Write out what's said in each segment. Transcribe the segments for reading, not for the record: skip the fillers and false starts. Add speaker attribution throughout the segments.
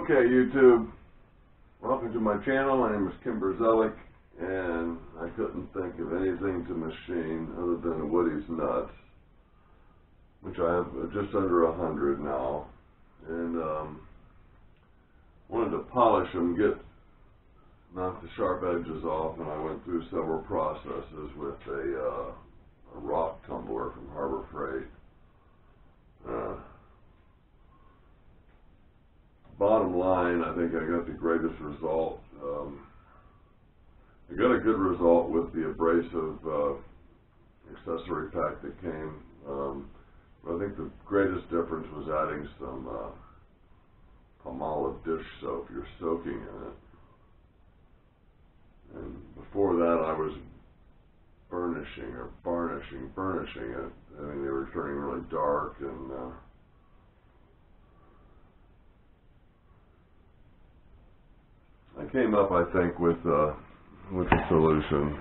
Speaker 1: Okay, YouTube, welcome to my channel. My name is Kimberzelik, and I couldn't think of anything to machine other than Woody's nuts, which I have just under 100 now, and wanted to polish them, knock the sharp edges off, and I went through several processes with a ROCK tumbler from Harbor Freight. Bottom line, I think I got the greatest result. I got a good result with the abrasive accessory pack that came. But I think the greatest difference was adding some Palmolive dish soap. You're soaking in it. And before that, I was burnishing it. I mean, they were turning really dark, and I came up, I think, with a solution.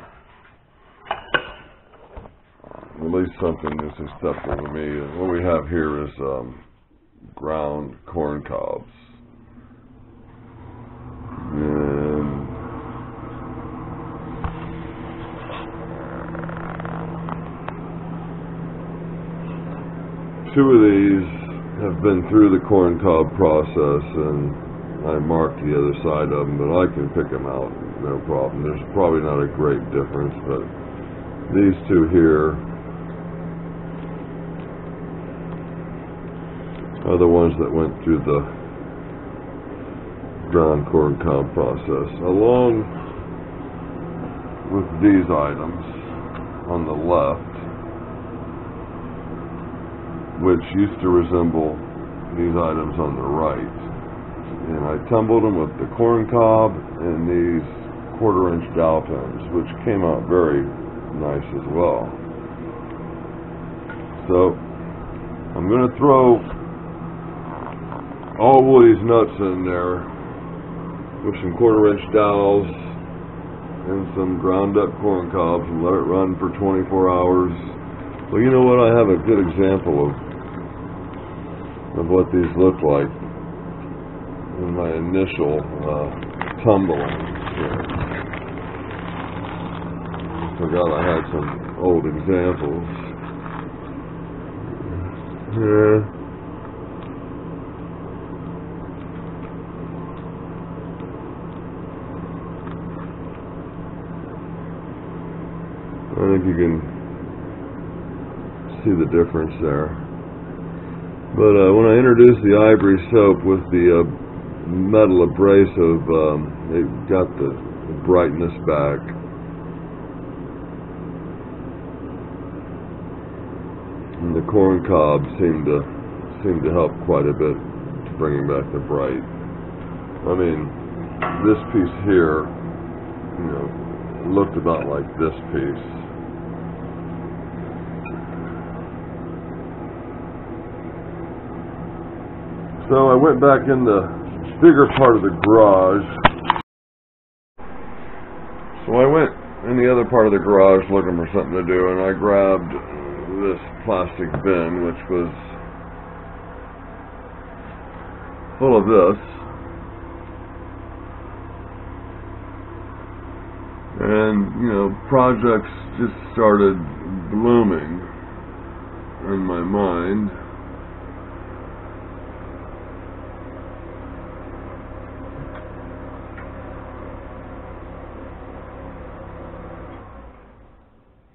Speaker 1: At least something that's acceptable to me. What we have here is ground corn cobs. And two of these have been through the corn cob process, and I marked the other side of them, but I can pick them out, no problem. There's probably not a great difference, but these two here are the ones that went through the ground corn cob process, along with these items on the left, which used to resemble these items on the right. And I tumbled them with the corn cob and these 1/4-inch dowel pins, which came out very nice as well. So I'm going to throw all Woody's nuts in there with some 1/4-inch dowels and some ground up corn cobs and let it run for 24 hours. Well, you know what? I have a good example of what these look like in my initial tumbling. Forgot I had some old examples. Yeah. I think you can see the difference there. But when I introduced the ivory soap with the metal abrasive, it got the brightness back. And the corn cob seemed to help quite a bit to bringing back the bright. I mean, this piece here, you know, looked about like this piece. So I went back in the bigger part of the garage. So I went in the other part of the garage looking for something to do, and I grabbed this plastic bin, which was full of this. And, you know, projects just started blooming in my mind.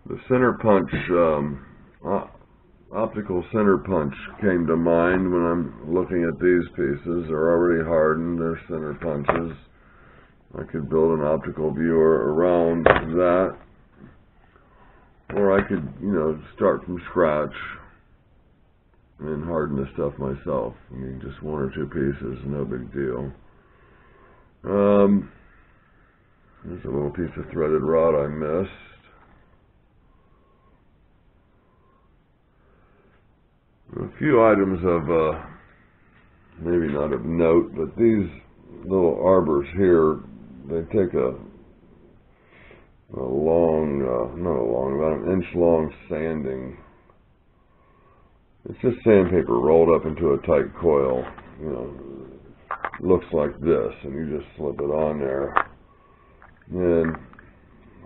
Speaker 1: The center punch, optical center punch came to mind when I'm looking at these pieces. They're already hardened, they're center punches. I could build an optical viewer around that, or I could, you know, start from scratch and harden the stuff myself. I mean, just 1 or 2 pieces, no big deal. There's a little piece of threaded rod I missed. A few items of, maybe not of note, but these little arbors here, they take a long, about an inch long sanding. It's just sandpaper rolled up into a tight coil, you know. looks like this, and you just slip it on there. And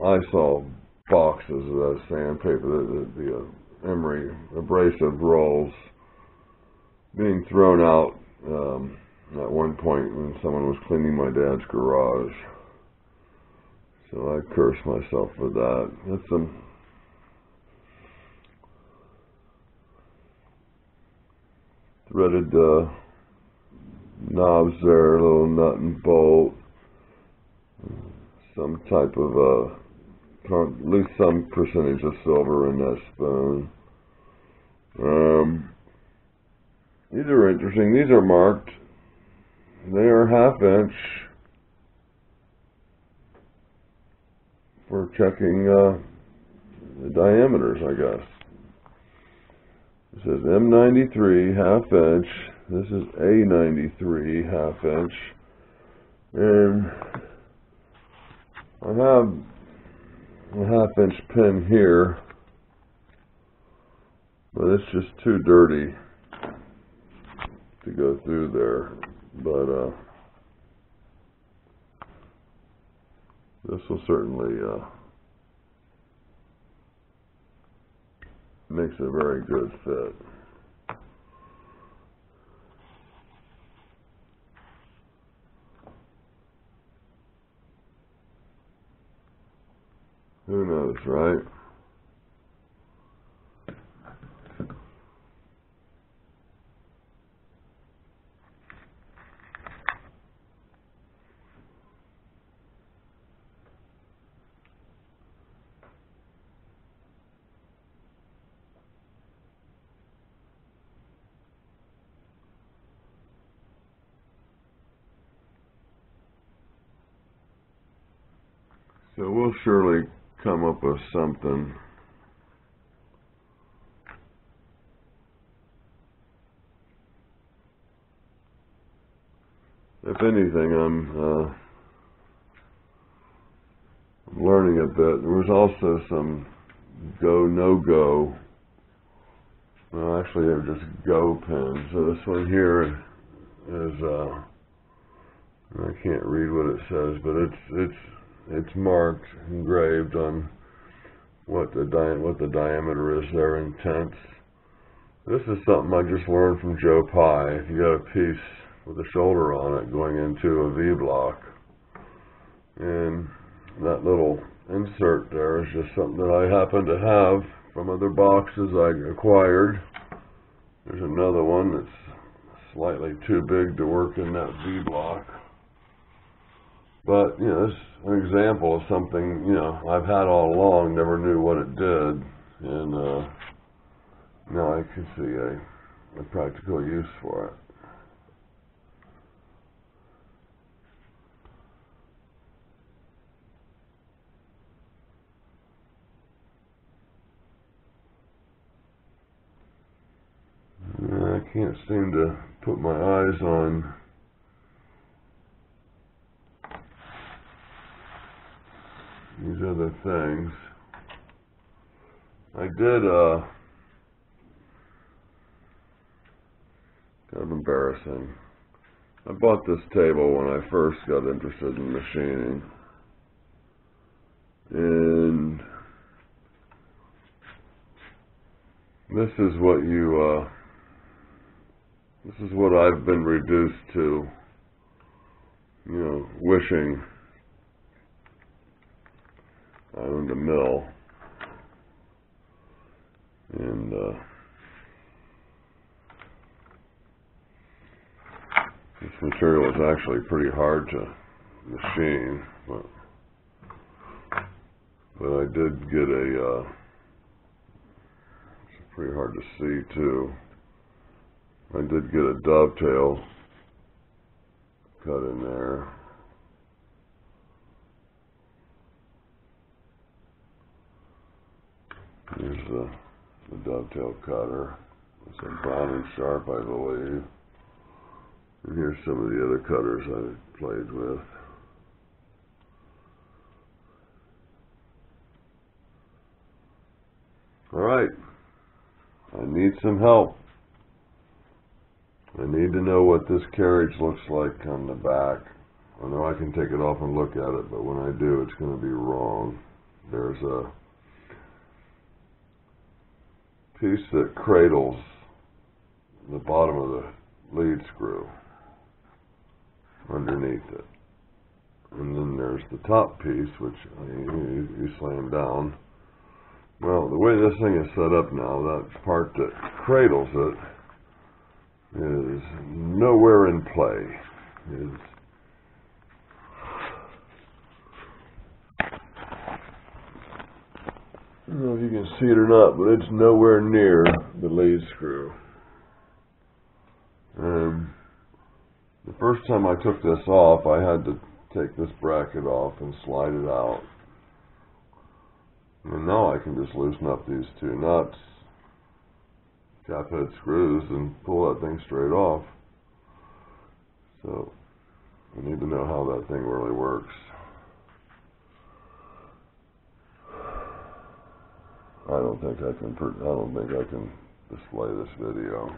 Speaker 1: I saw boxes of that sandpaper, the emery abrasive rolls, being thrown out at one point when someone was cleaning my dad's garage. So I cursed myself for that. That's some threaded knobs there, a little nut and bolt, some type of at least some percentage of silver in that spoon. These are interesting. These are marked. They are 1/2 inch for checking the diameters, I guess. It says M93 1/2 inch. This is A93 1/2 inch. And I have a 1/2 inch pin here, but it's just too dirty to go through there. But this will certainly makes a very good fit. Who knows, right? So we'll surely come up with something. If anything, I'm learning a bit. There was also some go, no-go. Well, actually, they're just go pins. So this one here is, I can't read what it says, but it's marked, engraved on what the diameter is there in tenths. This is something I just learned from Joe Pye. If you got a piece with a shoulder on it going into a V-block, and that little insert there is just something that I happen to have from other boxes I acquired. There's another one that's slightly too big to work in that V-block. But, you know, this is an example of something, you know, I've had all along, never knew what it did, and now I can see a practical use for it. I can't seem to put my eyes on these other things. I did, kind of embarrassing. I bought this table when I first got interested in machining. And this is what I've been reduced to, you know, wishing I owned a mill. And this material is actually pretty hard to machine, but I did get it's pretty hard to see too. I did get a dovetail cut in there. Here's the dovetail cutter. It's a Brown and Sharp, I believe. And here's some of the other cutters I played with. All right. I need some help. I need to know what this carriage looks like on the back. I know I can take it off and look at it, but when I do, it's going to be wrong. There's a piece that cradles the bottom of the lead screw underneath it. And then there's the top piece, which you slam down. Well, the way this thing is set up now, that part that cradles it is nowhere in play. I don't know if you can see it or not, but it's nowhere near the lead screw. The first time I took this off, I had to take this bracket off and slide it out. And now I can just loosen up these two nuts, cap head screws, and pull that thing straight off. So I need to know how that thing really works. I don't think I can display this video.